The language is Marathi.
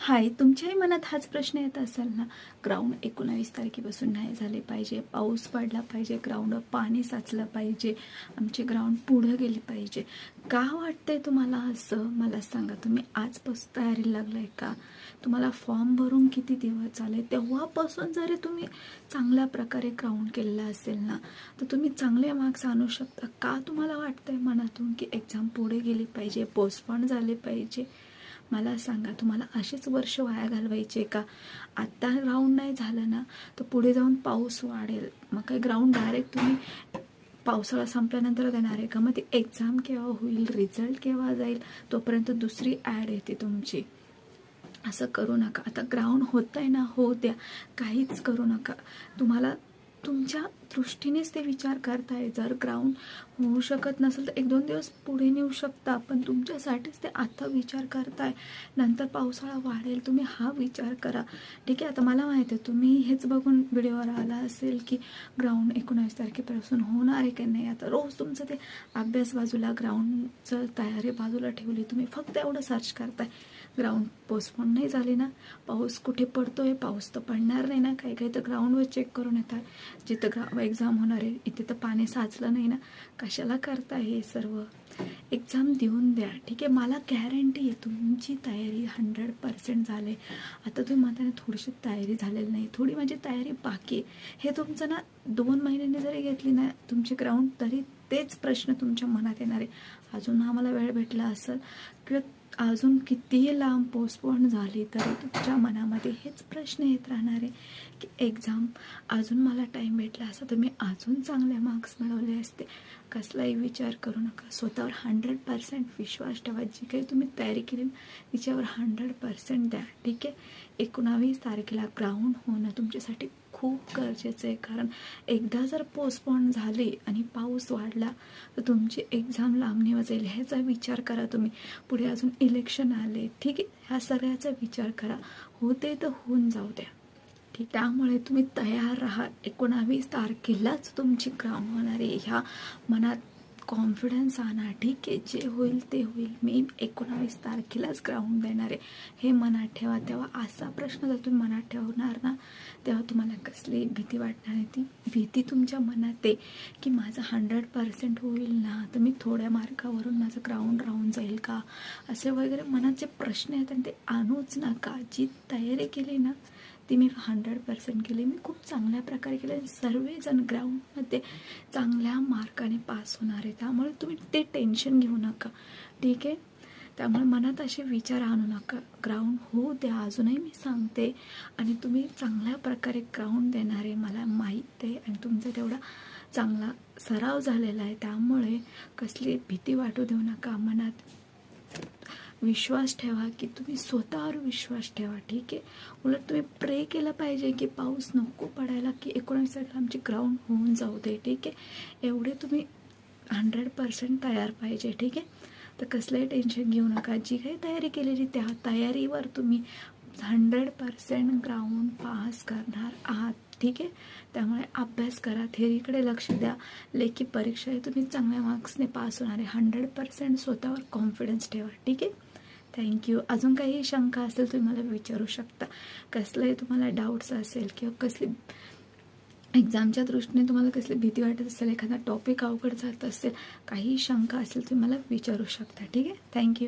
हाय, तुमच्याही मनात हाच प्रश्न येत असेल ना, ग्राउंड 19 तारखेपासून नाही झाले पाहिजे, पाऊस पडला पाहिजे, ग्राउंडवर पाणी साचलं पाहिजे, आमचे ग्राउंड पुढं गेले पाहिजे. का वाटतंय तुम्हाला असं? मला सांगा. तुम्ही आजपासून तयारीला लागलाय का? तुम्हाला फॉर्म भरून किती दिवस झाले? तेव्हापासून जरी तुम्ही चांगल्या प्रकारे ग्राउंड केलेलं असेल ना, तर तुम्ही चांगले मार्क्स आणू शकता. का तुम्हाला वाटतंय मनातून की एक्झाम पुढे गेली पाहिजे, पोस्टपोन झाले पाहिजे? मला सांगा, तुम्हाला असेच वर्ष वाया घालवायचे का? आत्ता ग्राउंड नाही झालं ना, तर पुढे जाऊन पाऊस वाढेल, मग काय ग्राउंड डायरेक्ट तुम्ही पावसाळा संपल्यानंतर देणार आहे का? मग ती एक्झाम केव्हा होईल, रिझल्ट केव्हा जाईल, तोपर्यंत दुसरी ॲड येते तुमची. असं करू नका. आता ग्राउंड होतंय ना, हो द्या, काहीच करू नका. तुम्हाला तुमच्या दृष्टीनेच ते विचार करताय. जर ग्राउंड होऊ शकत नसेल तर 1-2 दिवस पुढे नेऊ शकता, पण तुमच्यासाठीच ते आता विचार करताय. नंतर पावसाळा वाढेल, तुम्ही हा विचार करा. ठीक आहे. आता मला माहिती आहे तुम्ही हेच बघून व्हिडिओवर आला असेल की ग्राउंड 19 तारखेपासून होणार आहे की नाही. आता रोज तुमचं ते अभ्यास बाजूला, ग्राउंडचं तयारी बाजूला ठेवली, तुम्ही फक्त एवढं सर्च करताय. ग्राउंड पोस्टपोन नाही झाले ना, पाऊस कुठे पडतोय, पाऊस तर पडणार नाही ना, काही काही तर ग्राउंडवर चेक करून येतात, जिथं एक्झाम होणार आहे इथे तर पाणी साचलं नाही ना. कशाला करताय हे सर्व? एक्झाम देऊन द्या. ठीक आहे. मला गॅरंटी आहे तुमची तयारी 100% झाली. आता तुम्ही म्हणता ना थोडीशी तयारी झालेली नाही, थोडी माझी तयारी बाकी आहे. हे तुमचं ना 2 महिन्यांनी जरी घेतली ना तुमची ग्राउंड, तरी तेच प्रश्न तुमच्या मनात येणार आहे. अजून आम्हाला वेळ भेटला असेल किंवा अजून कितीही लांब पोस्टपोन झाली तरी तुमच्या मनामध्ये हेच प्रश्न येत राहणार आहे की एक्झाम अजून मला टाईम भेटला असता तर मी अजून चांगले मार्क्स मिळवले असते. कसलाही विचार करू नका. स्वतःवर 100% विश्वास ठेवा. जी काही तुम्ही तयारी केली तिच्यावर 100% द्या. ठीक आहे. 19 तारखेला ग्राउंड होणं तुमच्यासाठी खूप गरजेचं आहे. कारण एकदा जर पोस्टपोन झाली आणि पाऊस वाढला तर तुमची एक्झाम लांबणीवर जाईल. ह्याचा विचार करा तुम्ही. पुढे अजून इलेक्शन आले. ठीक आहे. ह्या सगळ्याचा विचार करा. होते तर होऊन जाऊ द्या. ठीक. त्यामुळे तुम्ही तयार राहा. 19 तारखेलाच तुमची ग्राउंड होणार आहे. ह्या मनात कॉन्फिडन्स आणा. ठीक आहे. जे होईल ते होईल. मी 19 तारखेलाच ग्राउंड देणार आहे हे मनात ठेवा. तेव्हा असा प्रश्न जर तुम्ही मनात ठेवणार ना, तेव्हा तुम्हाला कसली भीती वाटणार आहे. ती भीती तुमच्या मनात आहे की माझं 100% होईल ना, तर मी थोड्या मार्कावरून माझं ग्राउंड राहून जाईल का, असे वगैरे मनात जे प्रश्न आहेत आणि ते आणूच नका. जी तयारी केली ना ती मी 100% केली. मी खूप चांगल्या प्रकारे केले. सर्वजण ग्राउंडमध्ये चांगल्या मार्काने पास होणार आहे. त्यामुळे तुम्ही ते टेन्शन घेऊ नका. ठीक आहे. त्यामुळे मनात असे विचार आणू नका. ग्राउंड होऊ द्या. अजूनही मी सांगते आणि तुम्ही चांगल्या प्रकारे ग्राउंड देणार आहे मला माहीत आहे आणि तुमचा तेवढा चांगला सराव झालेला आहे. त्यामुळे कसली भीती वाटू देऊ नका. मनात विश्वास ठेवा की तुम्ही स्वतःवर विश्वास ठेवा. ठीक आहे. उलट तुम्ही प्रे केलं पाहिजे की पाऊस नको पडायला, की 19 तारखेला आमची ग्राउंड होऊन जाऊ दे. ठीक आहे. एवढे तुम्ही 100% तयार पाहिजे. ठीक आहे. तर कसलंही टेन्शन घेऊ नका. जी काही तयारी केलेली त्या तयारीवर तुम्ही 100% ग्राउंड पास करणार आहात. ठीक आहे. त्यामुळे अभ्यास करा, थेअरीकडे लक्ष द्या. लेखी परीक्षा आहे तुम्ही चांगल्या मार्क्सने पास होणार आहे. 100% स्वतःवर कॉन्फिडन्स ठेवा. ठीक आहे. थँक्यू. अजून काही शंका असेल तुम्ही मला विचारू शकता. कसलंही तुम्हाला डाऊट्स असेल किंवा कसली एक्झामच्या दृष्टीने तुम्हाला कसली भीती वाटत असेल, एखादा टॉपिक अवघड जात असेल, काही शंका असेल तुम्ही मला विचारू शकता. ठीक आहे. थँक्यू.